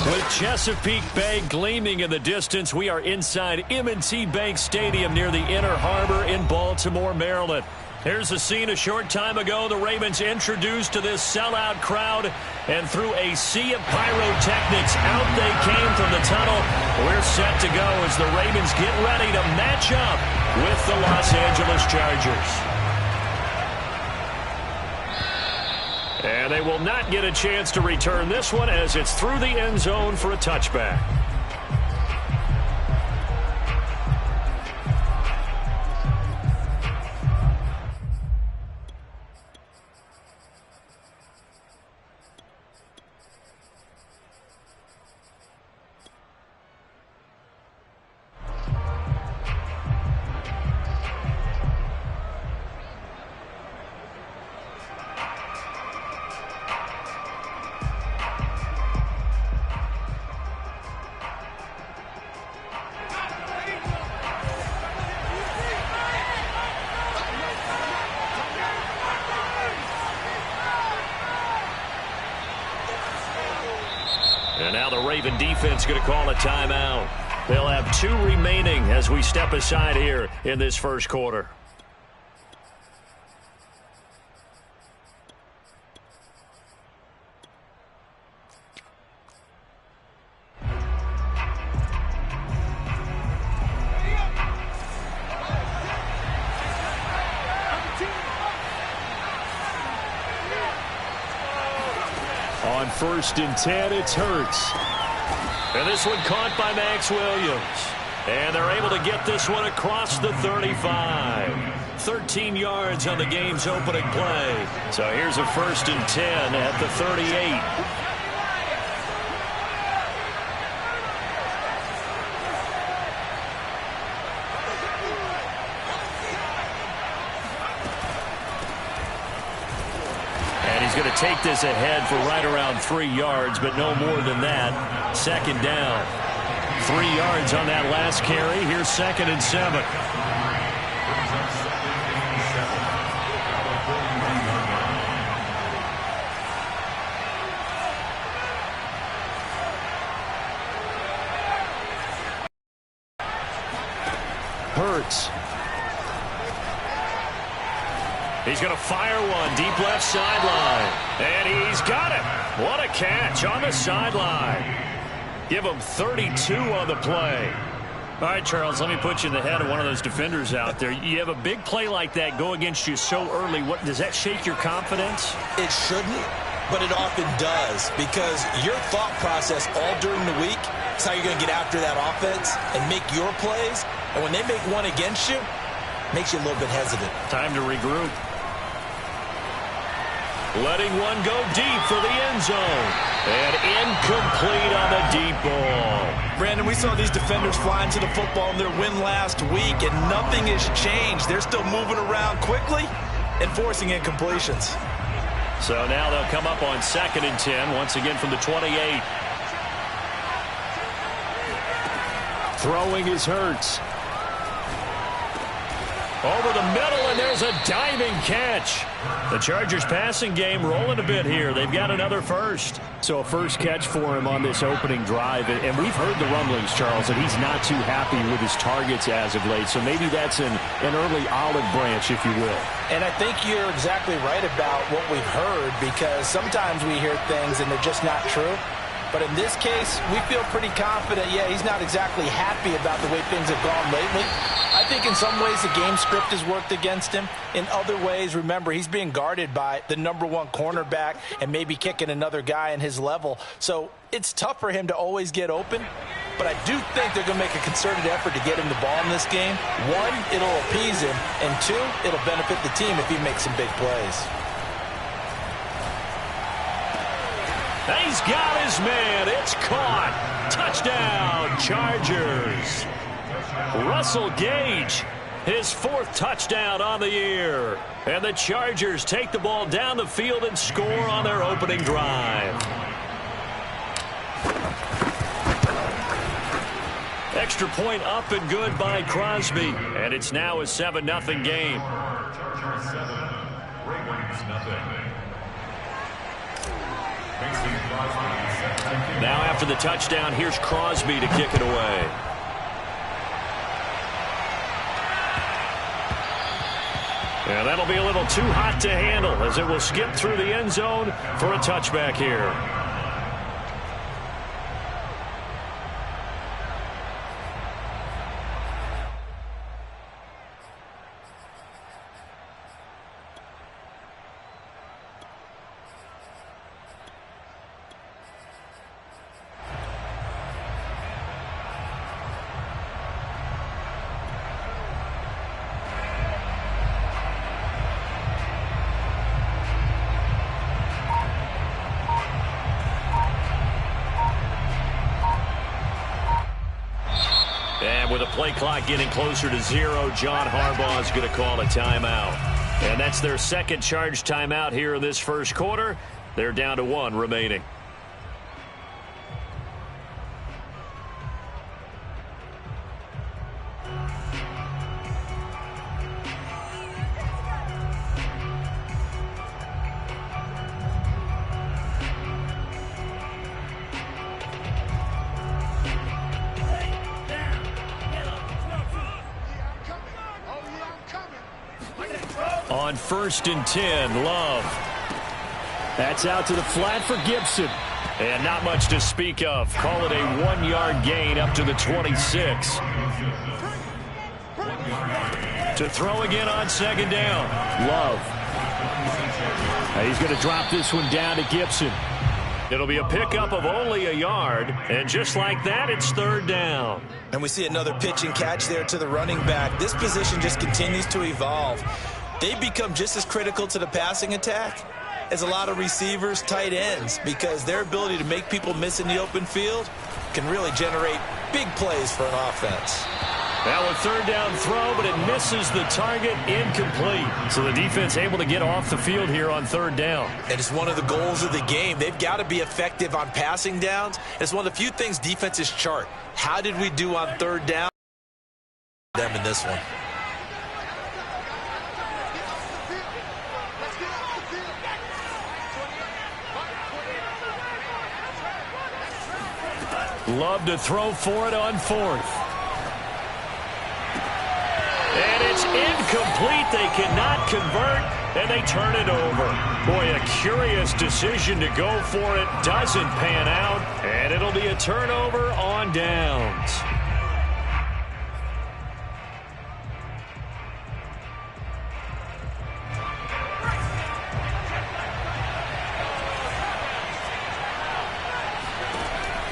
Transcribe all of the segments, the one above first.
With Chesapeake Bay gleaming in the distance, we are inside M&T Bank Stadium near the Inner Harbor in Baltimore, Maryland. Here's the scene a short time ago. The Ravens introduced to this sellout crowd, and through a sea of pyrotechnics, out they came from the tunnel. We're set to go as the Ravens get ready to match up with the Los Angeles Chargers. And they will not get a chance to return this one as it's through the end zone for a touchback. And now the Raven defense going to call a timeout. They'll have 2 remaining as we step aside here in this first quarter. On 1st and 10, it's Hurts. And this one caught by Max Williams. And they're able to get this one across the 35. 13 yards on the game's opening play. So here's a 1st and 10 at the 38. He's going to take this ahead for right around 3 yards, but no more than that. 2nd down. 3 yards on that last carry. Here's 2nd and 7. Hurts. He's going to fire one deep left sideline. And he's got it. What a catch on the sideline. Give him 32 on the play. All right, Charles, let me put you in the head of one of those defenders out there. You have a big play like that go against you so early. What does that shake your confidence? It shouldn't, but it often does, because your thought process all during the week is how you're going to get after that offense and make your plays. And when they make one against you, it makes you a little bit hesitant. Time to regroup. Letting one go deep for the end zone. And incomplete on the deep ball. Brandon, we saw these defenders flying to the football in their win last week, and nothing has changed. They're still moving around quickly and forcing incompletions. So now they'll come up on 2nd and 10, once again from the 28. Throwing is Hurts. Over the middle, and there's a diving catch. The Chargers passing game rolling a bit here. They've got another first. So a first catch for him on this opening drive. And we've heard the rumblings, Charles, that he's not too happy with his targets as of late. So maybe that's an early olive branch, if you will. And I think you're exactly right about what we've heard, because sometimes we hear things and they're just not true. But in this case, we feel pretty confident. Yeah, he's not exactly happy about the way things have gone lately. I think in some ways the game script has worked against him. In other ways, remember, he's being guarded by the #1 cornerback and maybe kicking another guy in his level. So it's tough for him to always get open. But I do think they're going to make a concerted effort to get him the ball in this game. 1, it'll appease him. And 2, it'll benefit the team if he makes some big plays. He's got his man. It's caught. Touchdown, Chargers. Russell Gage, his 4th touchdown on the year. And the Chargers take the ball down the field and score on their opening drive. Extra point up and good by Crosby. And it's now a 7-0 game. Chargers 7, Ravens 0. Mason Crosby, Now after the touchdown, here's Crosby to kick it away. And that'll be a little too hot to handle as it will skip through the end zone for a touchback here. And with the play clock getting closer to 0, John Harbaugh is going to call a timeout. And that's their second charge timeout here in this first quarter. They're down to 1 remaining. On 1st and 10, Love. That's out to the flat for Gibson. And not much to speak of. Call it a 1-yard gain up to the 26. To throw again on 2nd down. Love. He's going to drop this one down to Gibson. It'll be a pickup of only a yard. And just like that, it's 3rd down. And we see another pitch and catch there to the running back. This position just continues to evolve. They become just as critical to the passing attack as a lot of receivers, tight ends, because their ability to make people miss in the open field can really generate big plays for an offense. Now a 3rd down throw, but it misses the target, incomplete. So the defense able to get off the field here on 3rd down. And it's one of the goals of the game. They've got to be effective on passing downs. It's one of the few things defenses chart. How did we do on 3rd down? Them in this one. Love to throw for it on 4th. And it's incomplete. They cannot convert, and they turn it over. Boy, a curious decision to go for it. Doesn't pan out, and it'll be a turnover on downs.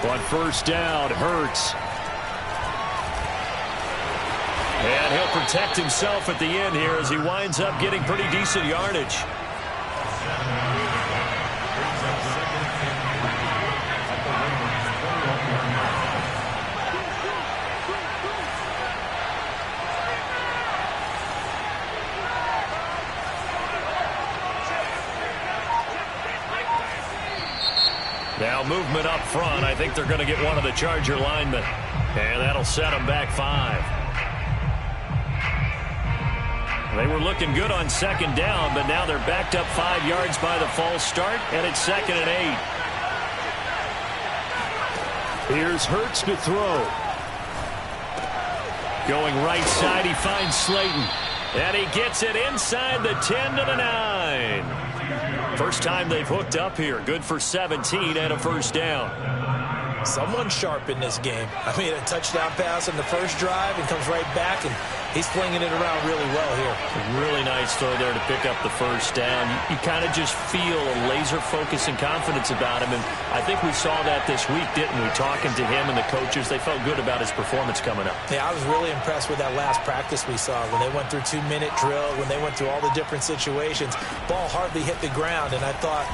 On 1st down, Hurts. And he'll protect himself at the end here as he winds up getting pretty decent yardage. Now movement up front. I think they're going to get one of the Charger linemen. And that'll set them back 5. They were looking good on 2nd down, but now they're backed up 5 yards by the false start, and it's 2nd and 8. Here's Hurts to throw. Going right side, he finds Slayton. And he gets it inside the 10 to the 9. First time they've hooked up here. Good for 17 and a 1st down. Someone sharp in this game. I mean, a touchdown pass on the first drive and comes right back, and he's flinging it around really well here. Really nice throw there to pick up the 1st down. You kind of just feel a laser focus and confidence about him, and I think we saw that this week, didn't we? Talking to him and the coaches, they felt good about his performance coming up. Yeah, I was really impressed with that last practice we saw when they went through 2-minute drill, when they went through all the different situations. Ball hardly hit the ground, and I thought,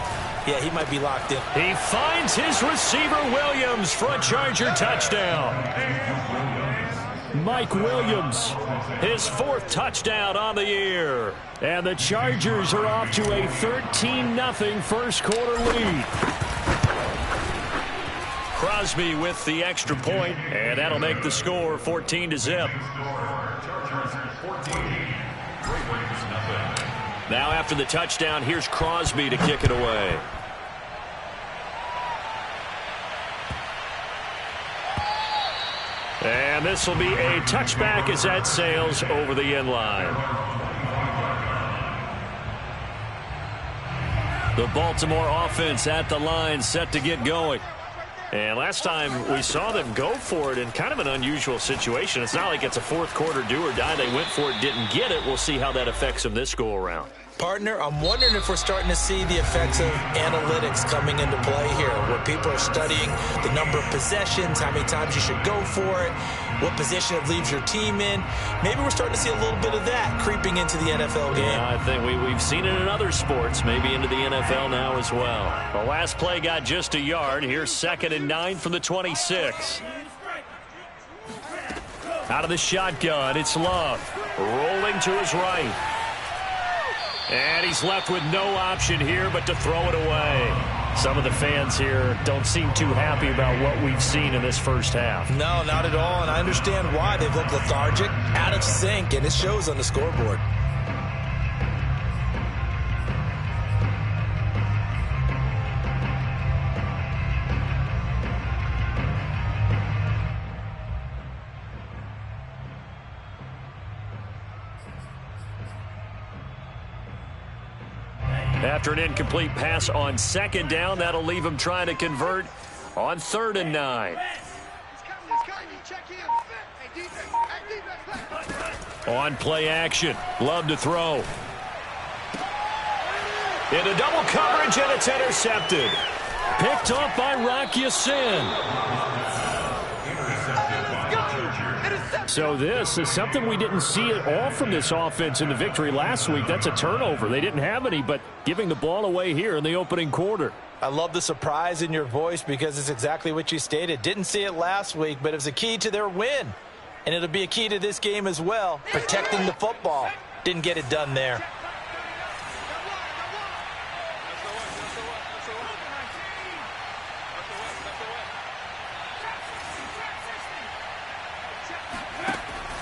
yeah, he might be locked in. He finds his receiver, Williams, for a Charger touchdown. Mike Williams, his 4th touchdown on the year. And the Chargers are off to a 13-0 first quarter lead. Crosby with the extra point, and that'll make the score 14-0. Now after the touchdown, here's Crosby to kick it away. And this will be a touchback as that sails over the end line. The Baltimore offense at the line, set to get going. And last time we saw them go for it in kind of an unusual situation. It's not like it's a fourth quarter do or die. They went for it, didn't get it. We'll see how that affects them this go around. Partner, I'm wondering if we're starting to see the effects of analytics coming into play here, where people are studying the number of possessions, how many times you should go for it, what position it leaves your team in. Maybe we're starting to see a little bit of that creeping into the NFL game. Yeah, I think we've seen it in other sports, maybe into the NFL now as well. The last play got just a yard. Here's 2nd and 9 from the 26. Out of the shotgun, it's Love. Rolling to his right. And he's left with no option here but to throw it away. Some of the fans here don't seem too happy about what we've seen in this first half. No, not at all, and I understand why. They've looked lethargic, out of sync, and it shows on the scoreboard. After an incomplete pass on 2nd down, that'll leave him trying to convert on 3rd and 9. On play action, Love to throw. Into double coverage, and it's intercepted. Picked off by Rock Ya-Sin. So this is something we didn't see at all from this offense in the victory last week. That's a turnover. They didn't have any, but giving the ball away here in the opening quarter. I love the surprise in your voice because it's exactly what you stated. Didn't see it last week, but it was a key to their win. And it'll be a key to this game as well, protecting the football. Didn't get it done there.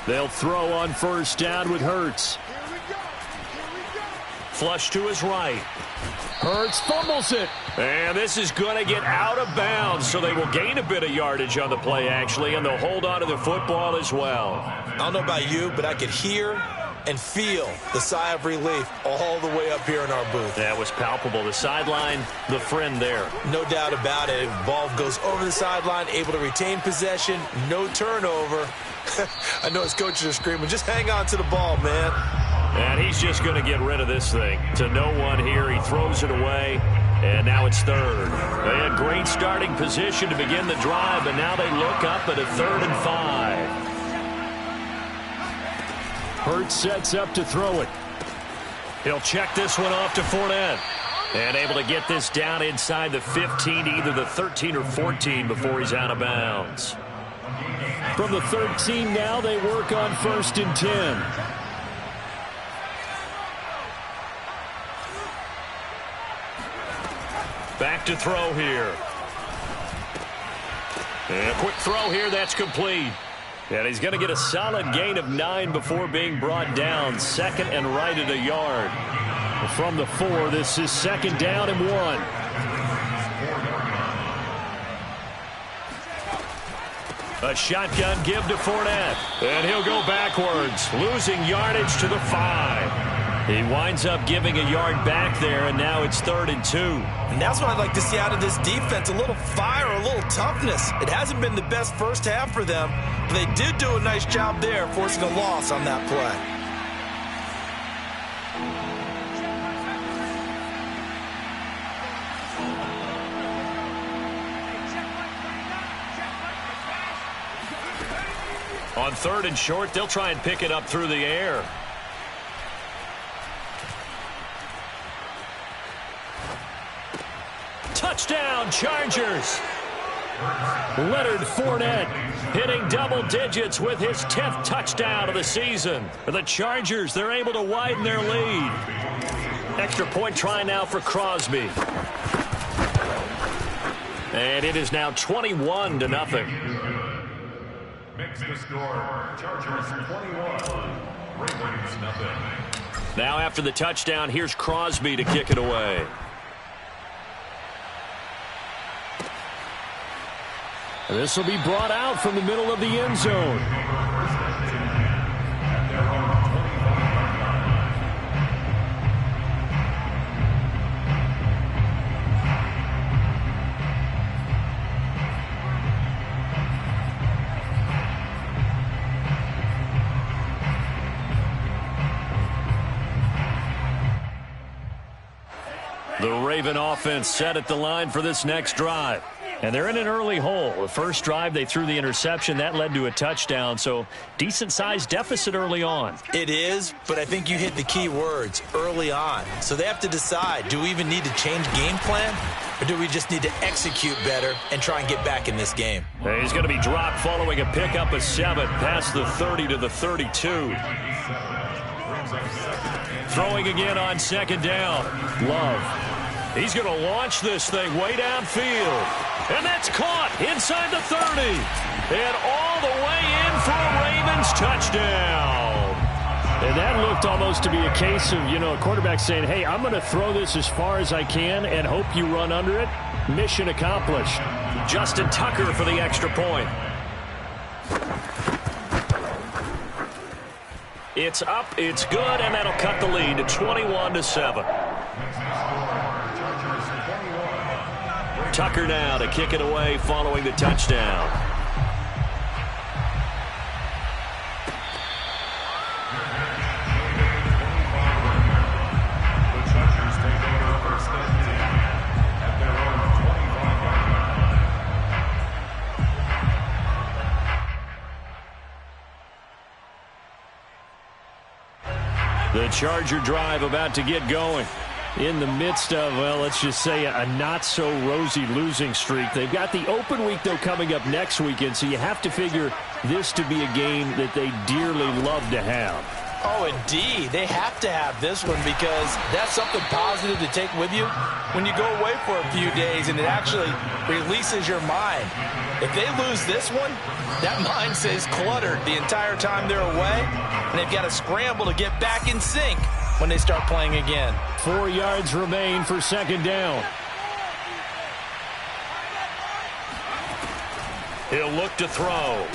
They'll throw on 1st down with Hurts. Flush to his right. Hurts fumbles it. And this is going to get out of bounds, so they will gain a bit of yardage on the play, actually, and they'll hold on to the football as well. I don't know about you, but I could hear and feel the sigh of relief all the way up here in our booth. That was palpable. The sideline, the friend there. No doubt about it. Ball goes over the sideline, able to retain possession, no turnover. I know his coaches are screaming, just hang on to the ball, man. And he's just going to get rid of this thing. To no one here, he throws it away, and now it's 3rd. They had great starting position to begin the drive, but now they look up at a 3rd and 5. Hurts sets up to throw it. He'll check this one off to Fournette. And able to get this down inside the 15, either the 13 or 14 before he's out of bounds. From the 13 now, they work on 1st and 10. Back to throw here. And a quick throw here, that's complete. And he's going to get a solid gain of 9 before being brought down. 2nd and right at a yard. From the 4, this is 2nd down and 1. A shotgun give to Fournette. And he'll go backwards, losing yardage to the 5. He winds up giving a yard back there, and now it's 3rd and 2. And that's what I'd like to see out of this defense, a little fire, a little toughness. It hasn't been the best first half for them, but they did do a nice job there, forcing a loss on that play. On 3rd and short, they'll try and pick it up through the air. Touchdown, Chargers. Leonard Fournette hitting double digits with his 10th touchdown of the season. The Chargers, they're able to widen their lead. Extra point try now for Crosby. And it is now 21-0. Makes the score, Chargers 21, Ravens nothing. Now after the touchdown, here's Crosby to kick it away. This will be brought out from the middle of the end zone. The Raven offense set at the line for this next drive. And they're in an early hole. The first drive, they threw the interception. That led to a touchdown, so decent-sized deficit early on. It is, but I think you hit the key words, early on. So they have to decide, do we even need to change game plan, or do we just need to execute better and try and get back in this game? He's going to be dropped following a pickup of 7 past the 30 to the 32. Throwing again on second down. Love. He's going to launch this thing way downfield. And that's caught inside the 30. And all the way in for a Ravens touchdown. And that looked almost to be a case of, a quarterback saying, hey, I'm going to throw this as far as I can and hope you run under it. Mission accomplished. Justin Tucker for the extra point. It's up, it's good, and that'll cut the lead to 21-7. Tucker now to kick it away following the touchdown. The Chargers take over first and 10 at their own 25 yard line. The Charger drive about to get going. In the midst of, well, let's just say a not-so-rosy losing streak. They've got the open week, though, coming up next weekend, so you have to figure this to be a game that they dearly love to have. Oh, indeed. They have to have this one because that's something positive to take with you when you go away for a few days, and it actually releases your mind. If they lose this one, that mind stays cluttered the entire time they're away, and they've got to scramble to get back in sync when they start playing again. 4 yards remain for second down. He'll look to throw.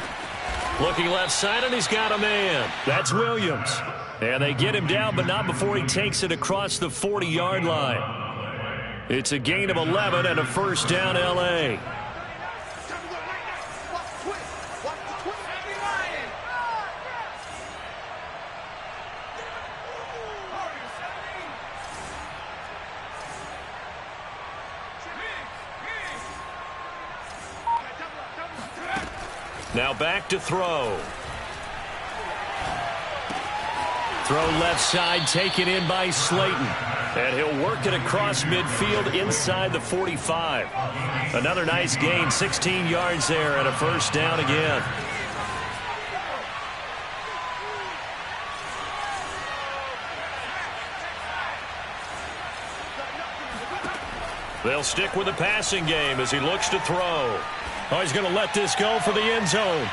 Looking left side, and he's got a man. That's Williams. And they get him down, but not before he takes it across the 40-yard line. It's a gain of 11 and a first down, L.A. Now back to throw. Throw left side, taken in by Slayton. And he'll work it across midfield inside the 45. Another nice gain, 16 yards there and a first down again. They'll stick with the passing game as he looks to throw. Oh, he's going to let this go for the end zone.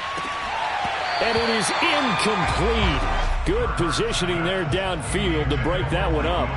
And it is incomplete. Good positioning there downfield to break that one up.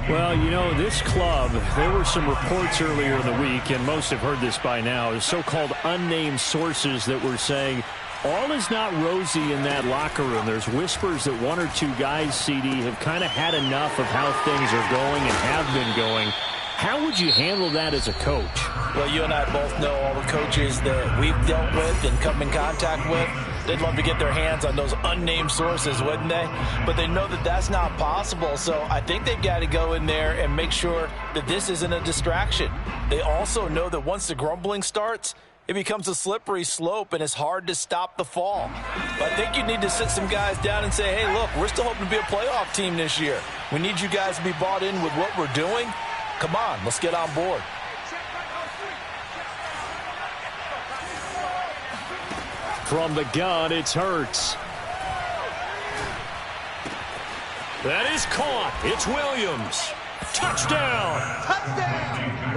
Well, this club, there were some reports earlier in the week, and most have heard this by now, is so-called unnamed sources that were saying all is not rosy in that locker room. There's whispers that one or two guys, CD, have kind of had enough of how things are going and have been going. How would you handle that as a coach? Well, you and I both know all the coaches that we've dealt with and come in contact with. They'd love to get their hands on those unnamed sources, wouldn't they? But they know that that's not possible, so I think they've got to go in there and make sure that this isn't a distraction. They also know that once the grumbling starts, it becomes a slippery slope, and it's hard to stop the fall. But I think you need to sit some guys down and say, hey, look, we're still hoping to be a playoff team this year. We need you guys to be bought in with what we're doing. Come on, let's get on board. From the gun, it's Hurts. That is caught. It's Williams. Touchdown!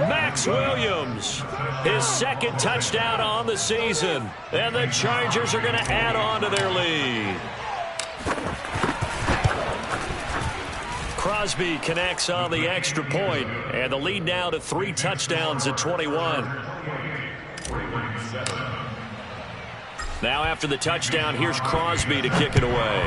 Max Williams. His second touchdown on the season. And the Chargers are going to add on to their lead. Crosby connects on the extra point, and the lead now to 3 touchdowns at 21. Now after the touchdown, here's Crosby to kick it away.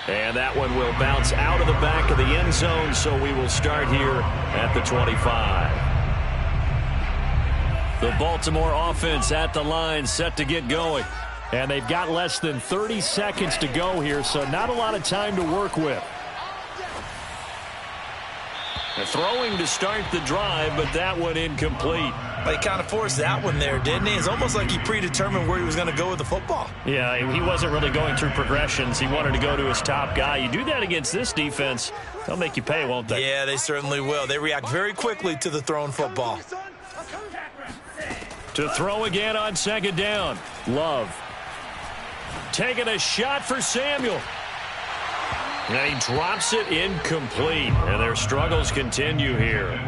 And that one will bounce out of the back of the end zone, so we will start here at the 25. The Baltimore offense at the line, set to get going. And they've got less than 30 seconds to go here, so not a lot of time to work with. They're throwing to start the drive, but that one incomplete. He kind of forced that one there, didn't he? It's almost like he predetermined where he was going to go with the football. Yeah, he wasn't really going through progressions. He wanted to go to his top guy. You do that against this defense, they'll make you pay, won't they? Yeah, they certainly will. They react very quickly to the thrown football. To throw again on second down. Love. Taking a shot for Samuel. And he drops it incomplete. And their struggles continue here.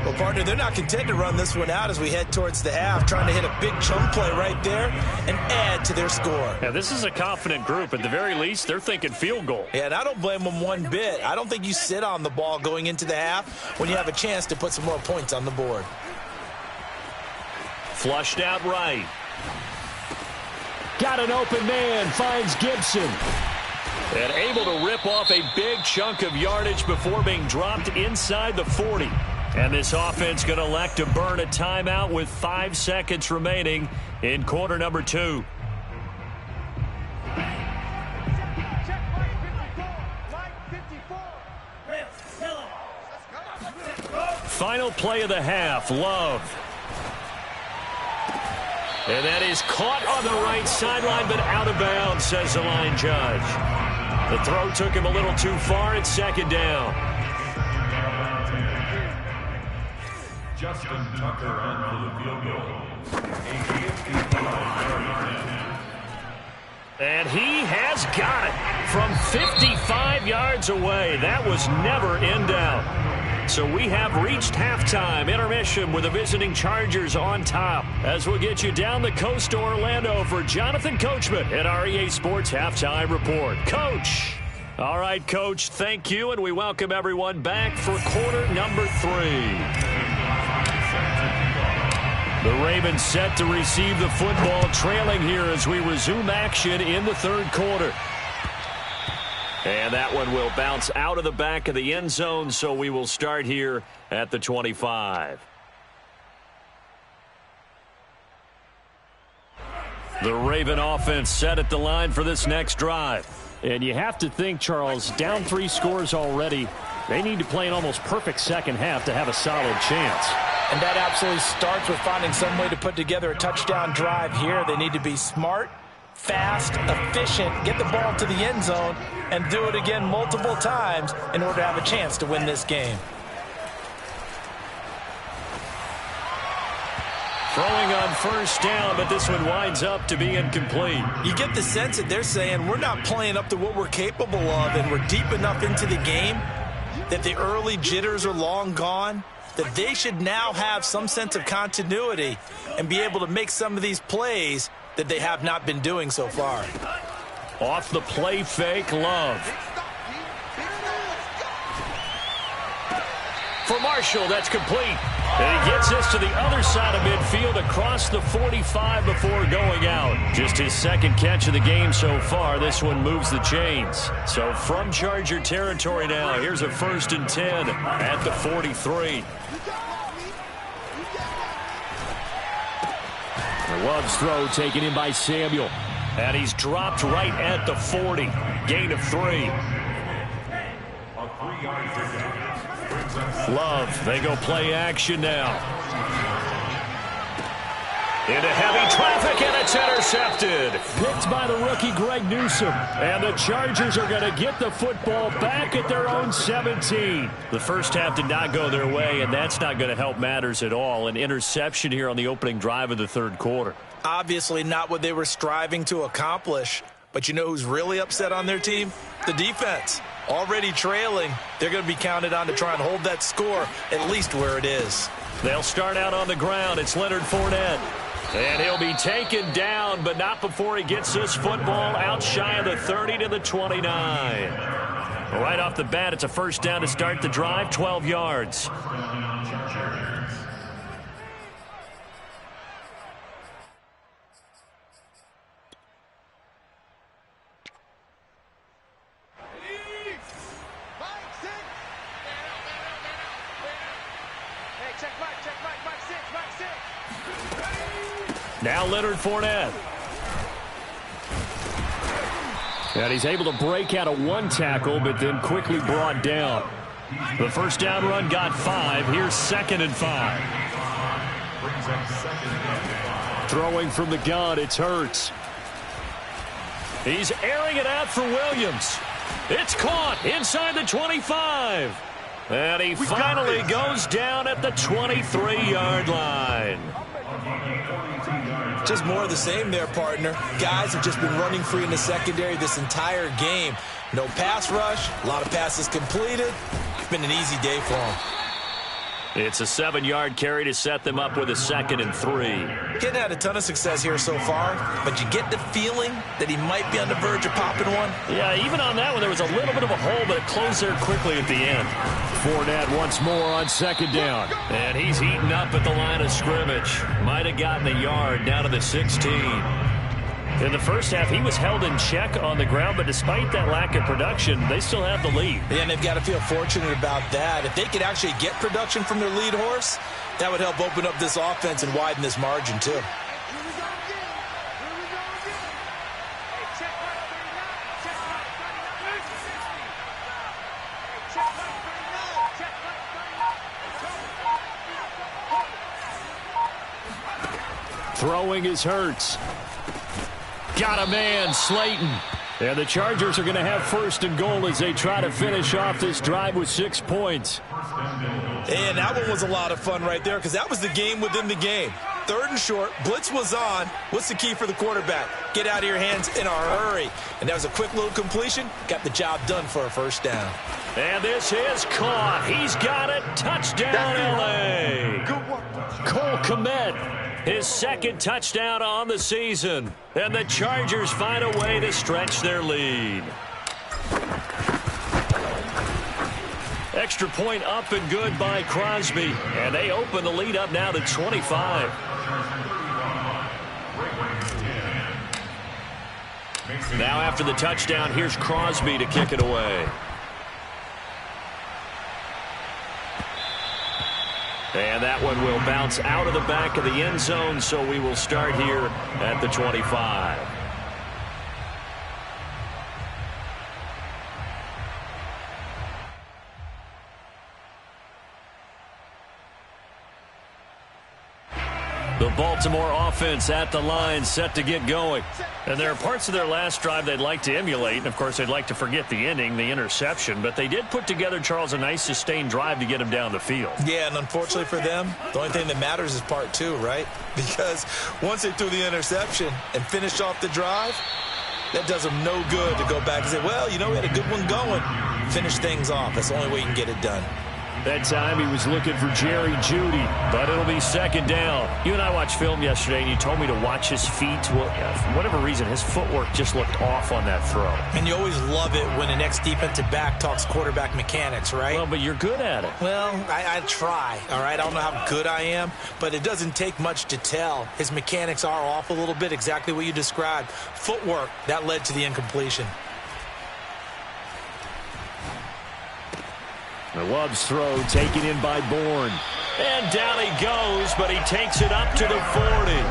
Well, partner, they're not content to run this one out as we head towards the half, trying to hit a big chunk play right there and add to their score. Yeah, this is a confident group. At the very least, they're thinking field goal. Yeah, and I don't blame them one bit. I don't think you sit on the ball going into the half when you have a chance to put some more points on the board. Flushed out right. Got an open man, finds Gibson. And able to rip off a big chunk of yardage before being dropped inside the 40. And this offense going to elect to burn a timeout with 5 seconds remaining in quarter number 2. Final play of the half, Love. And that is caught on the right sideline, but out of bounds, says the line judge. The throw took him a little too far. It's second down. Justin Tucker on for the field goal. And he has got it from 55 yards away. That was never in doubt. So we have reached halftime. Intermission with the visiting Chargers on top. As we'll get you down the coast to Orlando for Jonathan Coachman at our EA Sports Halftime Report. Coach. All right, Coach, thank you, and we welcome everyone back for quarter number 3. The Ravens set to receive the football, trailing here as we resume action in the third quarter. And that one will bounce out of the back of the end zone, so we will start here at the 25. The Raven offense set at the line for this next drive. And you have to think, Charles, down 3 scores already. They need to play an almost perfect second half to have a solid chance. And that absolutely starts with finding some way to put together a touchdown drive here. They need to be smart, fast, efficient, get the ball to the end zone, and do it again multiple times in order to have a chance to win this game. Throwing on first down, but this one winds up to be incomplete. You get the sense that they're saying we're not playing up to what we're capable of, and we're deep enough into the game that the early jitters are long gone, that they should now have some sense of continuity and be able to make some of these plays that they have not been doing so far. Off the play fake, Love. For Marshall, that's complete. And he gets this to the other side of midfield across the 45 before going out. Just his second catch of the game so far. This one moves the chains. So from Charger territory now, here's a 1st and 10 at the 43. Love's throw taken in by Samuel. And he's dropped right at the 40. Gain of 3. Love, they go play action now. Into heavy traffic, and it's intercepted. Picked by the rookie Greg Newsome. And the Chargers are going to get the football back at their own 17. The first half did not go their way, and that's not going to help matters at all. An interception here on the opening drive of the third quarter. Obviously not what they were striving to accomplish. But you know who's really upset on their team? The defense. Already trailing, they're going to be counted on to try and hold that score at least where it is. They'll start out on the ground. It's Leonard Fournette. And he'll be taken down, but not before he gets this football out shy of the 30 to the 29. Right off the bat, it's a first down to start the drive, 12 yards. Now Leonard Fournette. And he's able to break out of one tackle, but then quickly brought down. The first down run got 5. Here's 2nd and 5. Throwing from the gun, it's Hurts. He's airing it out for Williams. It's caught inside the 25. And he finally goes down at the 23-yard line. Just more of the same there, partner. Guys have just been running free in the secondary this entire game. No pass rush, a lot of passes completed. It's been an easy day for them. It's a 7-yard carry to set them up with a 2nd and 3. Hadn't had a ton of success here so far, but you get the feeling that he might be on the verge of popping one. Yeah, even on that one, there was a little bit of a hole, but it closed there quickly at the end. Fournette once more on 2nd down. And he's eaten up at the line of scrimmage. Might have gotten a yard down to the 16. In the first half, he was held in check on the ground, but despite that lack of production, they still have the lead. Yeah, and they've got to feel fortunate about that. If they could actually get production from their lead horse, that would help open up this offense and widen this margin, too. Throwing is Hurts. Got a man, Slayton. And the Chargers are going to have 1st and goal as they try to finish off this drive with 6 points. And that one was a lot of fun right there because that was the game within the game. 3rd and short, blitz was on. What's the key for the quarterback? Get out of your hands in a hurry. And that was a quick little completion. Got the job done for a 1st down. And this is caught. He's got it. Touchdown, L.A. Cole Kmet. His 2nd touchdown on the season. And the Chargers find a way to stretch their lead. Extra point up and good by Crosby. And they open the lead up now to 25. Now after the touchdown, here's Crosby to kick it away. And that one will bounce out of the back of the end zone, so we will start here at the 25. The Baltimore offense at the line, set to get going. And there are parts of their last drive they'd like to emulate. And, of course, they'd like to forget the ending, the interception. But they did put together, Charles, a nice sustained drive to get him down the field. Yeah, and unfortunately for them, the only thing that matters is part 2, right? Because once they threw the interception and finished off the drive, that does them no good to go back and say, well, you know, we had a good one going. Finish things off. That's the only way you can get it done. That time he was looking for Jerry Jeudy, but it'll be 2nd down. You and I watched film yesterday, and you told me to watch his feet. Well, for whatever reason, his footwork just looked off on that throw. And you always love it when the next defensive back talks quarterback mechanics, right? Well, but you're good at it. Well, I try, all right? I don't know how good I am, but it doesn't take much to tell. His mechanics are off a little bit, exactly what you described. Footwork, that led to the incompletion. The Love's throw taken in by Bourne. And down he goes, but he takes it up to the 40.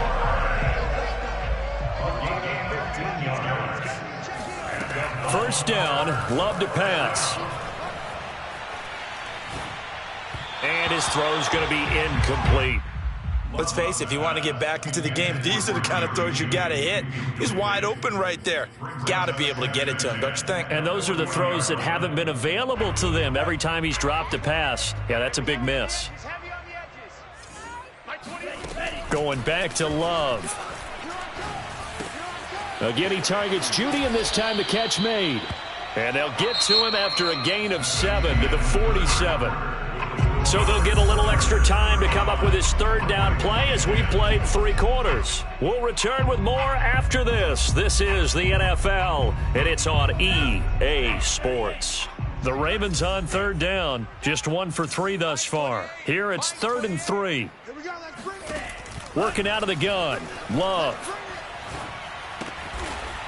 First down, Love to pass. And his throw's going to be incomplete. Let's face it, if you want to get back into the game, these are the kind of throws you got to hit. He's wide open right there. Got to be able to get it to him, don't you think? And those are the throws that haven't been available to them every time he's dropped a pass. Yeah, that's a big miss. Going back to Love. Again, he targets Jeudy, and this time the catch made. And they'll get to him after a gain of 7 to the 47. So they'll get a little extra time to come up with his 3rd down play as we've played 3 quarters. We'll return with more after this. This is the NFL, and it's on EA Sports. The Ravens on third down. Just 1 for 3 thus far. Here it's 3rd and 3. Working out of the gun. Love.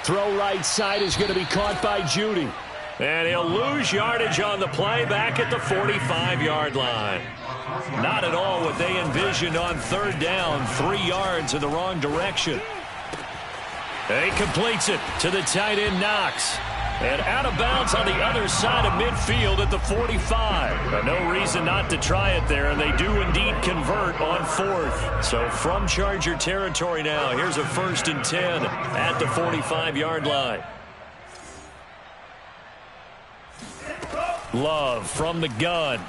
Throw right side is going to be caught by Judy. And he'll lose yardage on the play back at the 45-yard line. Not at all what they envisioned on third down. 3 yards in the wrong direction. And he completes it to the tight end, Knox. And out of bounds on the other side of midfield at the 45. But no reason not to try it there, and they do indeed convert on 4th. So from Charger territory now, here's a 1st and 10 at the 45-yard line. Love from the gun.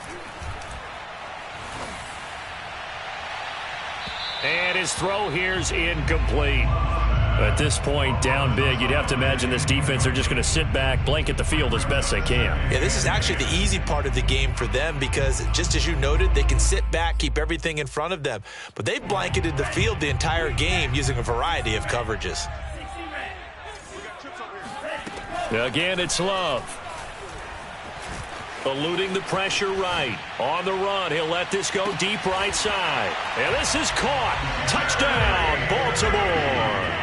And his throw here's incomplete. At this point, down big, you'd have to imagine this defense are just going to sit back, blanket the field as best they can. Yeah, this is actually the easy part of the game for them because, just as you noted, they can sit back, keep everything in front of them. But they've blanketed the field the entire game using a variety of coverages. Again, it's Love. Eluding the pressure right. On the run, he'll let this go deep right side. And this is caught. Touchdown, Baltimore.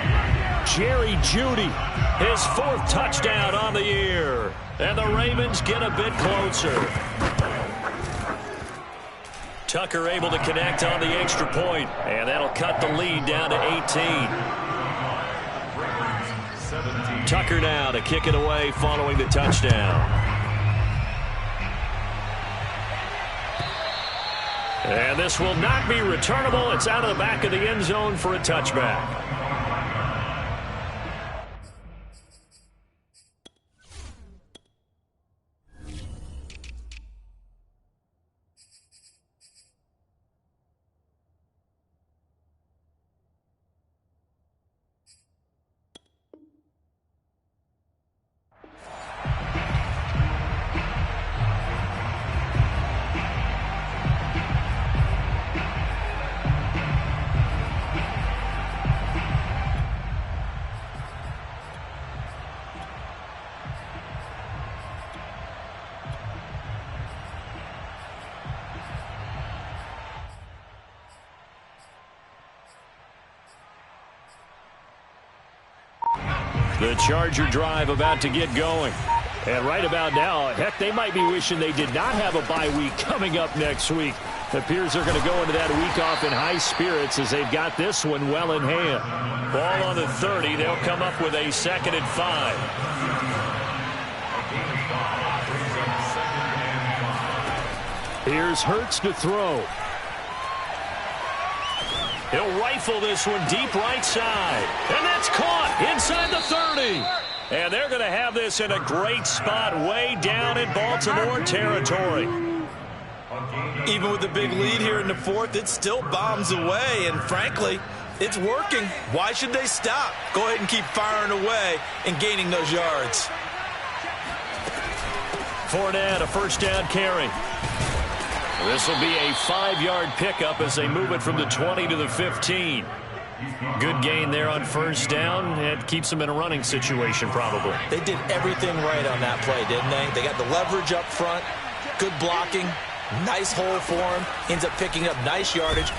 Jerry Judy, his 4th touchdown on the year. And the Ravens get a bit closer. Tucker able to connect on the extra point, and that'll cut the lead down to 18. Tucker now to kick it away following the touchdown. And this will not be returnable. It's out of the back of the end zone for a touchback. The Charger drive about to get going. And right about now, heck, they might be wishing they did not have a bye week coming up next week. It appears they're going to go into that week off in high spirits as they've got this one well in hand. Ball on the 30. They'll come up with a 2nd and 5. Here's Hurts to throw. He'll rifle this one deep right side. And that's caught inside the 30. And they're going to have this in a great spot way down in Baltimore territory. Even with the big lead here in the 4th, it still bombs away. And frankly, it's working. Why should they stop? Go ahead and keep firing away and gaining those yards. Fournette, a 1st down carry. This will be a 5-yard pickup as they move it from the 20 to the 15. Good gain there on 1st down. It keeps them in a running situation probably. They did everything right on that play, didn't they? They got the leverage up front, good blocking, nice hole for him, ends up picking up nice yardage.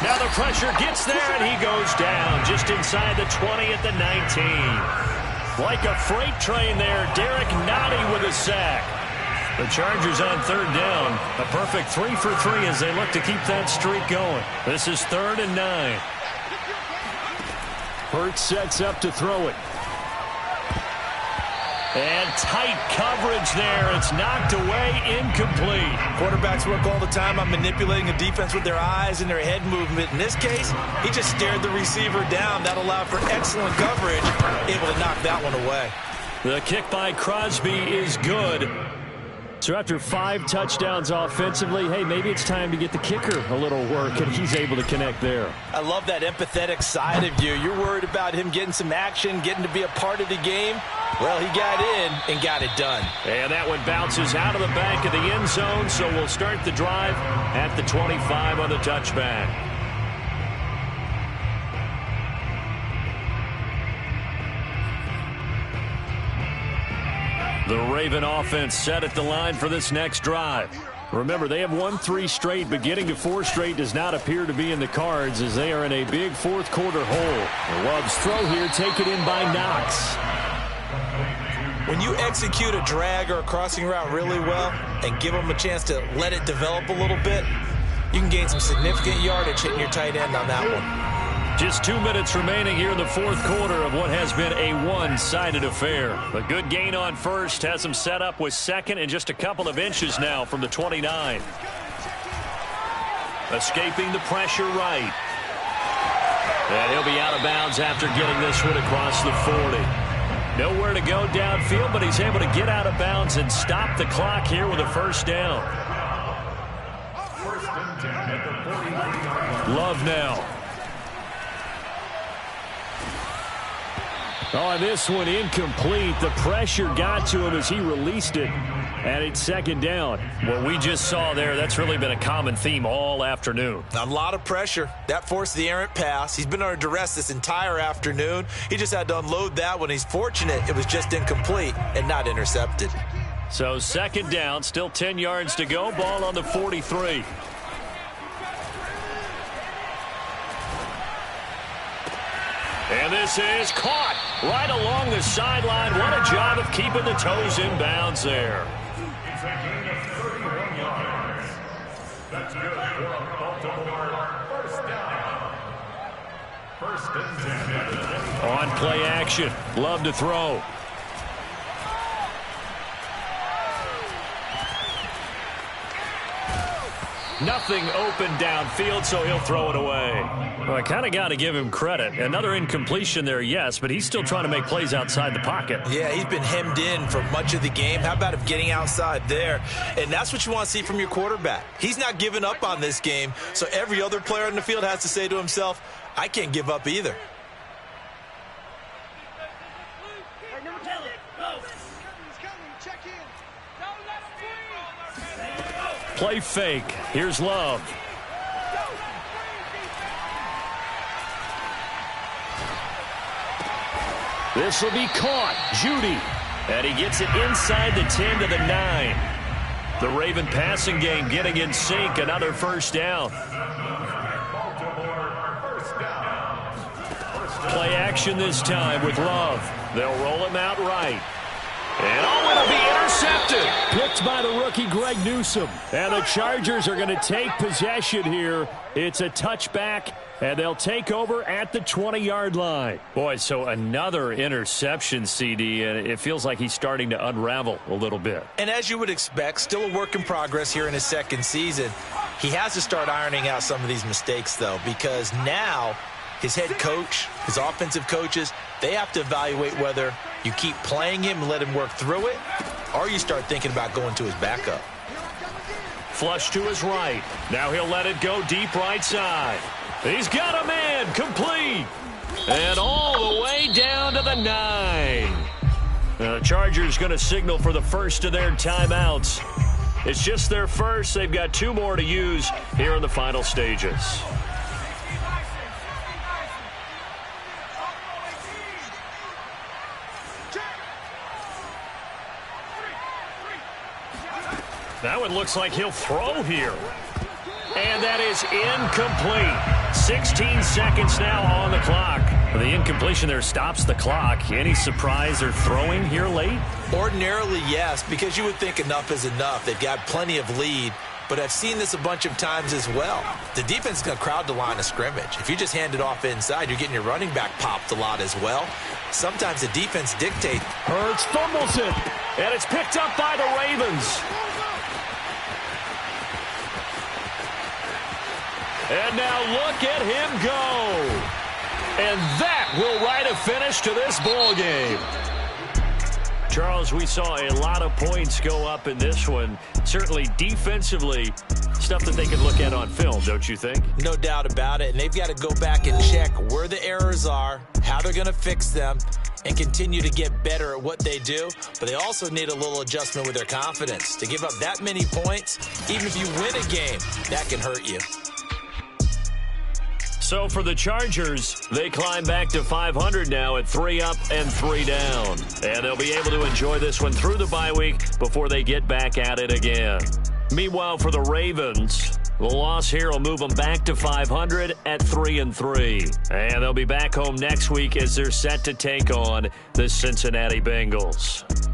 Now the pressure gets there, and he goes down just inside the 20 at the 19. Like a freight train there, Derek Notty with a sack. The Chargers on 3rd down. A perfect 3 for 3 as they look to keep that streak going. This is 3rd and 9. Hurts sets up to throw it. And tight coverage there. It's knocked away, incomplete. Quarterbacks work all the time on manipulating a defense with their eyes and their head movement. In this case, he just stared the receiver down. That allowed for excellent coverage, able to knock that one away. The kick by Crosby is good. So after 5 touchdowns offensively, hey, maybe it's time to get the kicker a little work, and he's able to connect there. I love that empathetic side of you. You're worried about him getting some action, getting to be a part of the game. Well, he got in and got it done. And that one bounces out of the back of the end zone, so we'll start the drive at the 25 on the touchback. The Raven offense set at the line for this next drive. Remember, they have won 3 straight, but getting to 4 straight does not appear to be in the cards as they are in a big fourth quarter hole. Love's throw here taken in by Knox. When you execute a drag or a crossing route really well and give them a chance to let it develop a little bit, you can gain some significant yardage hitting your tight end on that one. Just 2 minutes remaining here in the fourth quarter of what has been a one-sided affair. A good gain on first has him set up with second and just a couple of inches now from the 29. Escaping the pressure right. And he'll be out of bounds after getting this one across the 40. Nowhere to go downfield, but he's able to get out of bounds and stop the clock here with a first down. Love now. Oh, this one incomplete. The pressure got to him as he released it, and it's second down. What we just saw there, that's really been a common theme all afternoon. A lot of pressure. That forced the errant pass. He's been under duress this entire afternoon. He just had to unload that one. He's fortunate it was just incomplete and not intercepted. So second down, still 10 yards to go. Ball on the 43. And this is caught right along the sideline. What a job of keeping the toes in bounds there. It's a gain of 31 yards. That's good for a Baltimore first down. First and 10. On play action. Love to throw. Nothing open downfield, so he'll throw it away. Well, I kind of got to give him credit. Another incompletion there, yes, but he's still trying to make plays outside the pocket. Yeah, he's been hemmed in for much of the game. How about him getting outside there? And that's what you want to see from your quarterback. He's not giving up on this game, so every other player in the field has to say to himself, I can't give up either. Play fake. Here's Love. This will be caught. Judy. And he gets it inside the 10 to the 9. The Raven passing game getting in sync. Another first down. Play action this time with Love. They'll roll him out right. And it'll be intercepted. Picked by the rookie Greg Newsome. And the Chargers are going to take possession here. It's a touchback, and they'll take over at the 20-yard line. Boy, so another interception, CD, and it feels like he's starting to unravel a little bit. And as you would expect, still a work in progress here in his second season. He has to start ironing out some of these mistakes, though, because now his head coach, his offensive coaches, they have to evaluate whether you keep playing him and let him work through it, or you start thinking about going to his backup. Flush to his right. Now he'll let it go deep right side. He's got a man. Complete. And all the way down to the 9. The Chargers going to signal for the first of their timeouts. It's just their first. They've got 2 more to use here in the final stages. That one looks like he'll throw here. And that is incomplete. 16 seconds now on the clock. The incompletion there stops the clock. Any surprise they're throwing here late? Ordinarily, yes, because you would think enough is enough. They've got plenty of lead, but I've seen this a bunch of times as well. The defense is going to crowd the line of scrimmage. If you just hand it off inside, you're getting your running back popped a lot as well. Sometimes the defense dictates. Hurts fumbles it, and it's picked up by the Ravens. And now look at him go. And that will write a finish to this ball game. Charles, we saw a lot of points go up in this one. Certainly defensively, stuff that they can look at on film, don't you think? No doubt about it. And they've got to go back and check where the errors are, how they're going to fix them, and continue to get better at what they do. But they also need a little adjustment with their confidence. To give up that many points, even if you win a game, that can hurt you. So for the Chargers, they climb back to 500 now at 3 up and 3 down. And they'll be able to enjoy this one through the bye week before they get back at it again. Meanwhile, for the Ravens, the loss here will move them back to 500 at 3 and 3. And they'll be back home next week as they're set to take on the Cincinnati Bengals.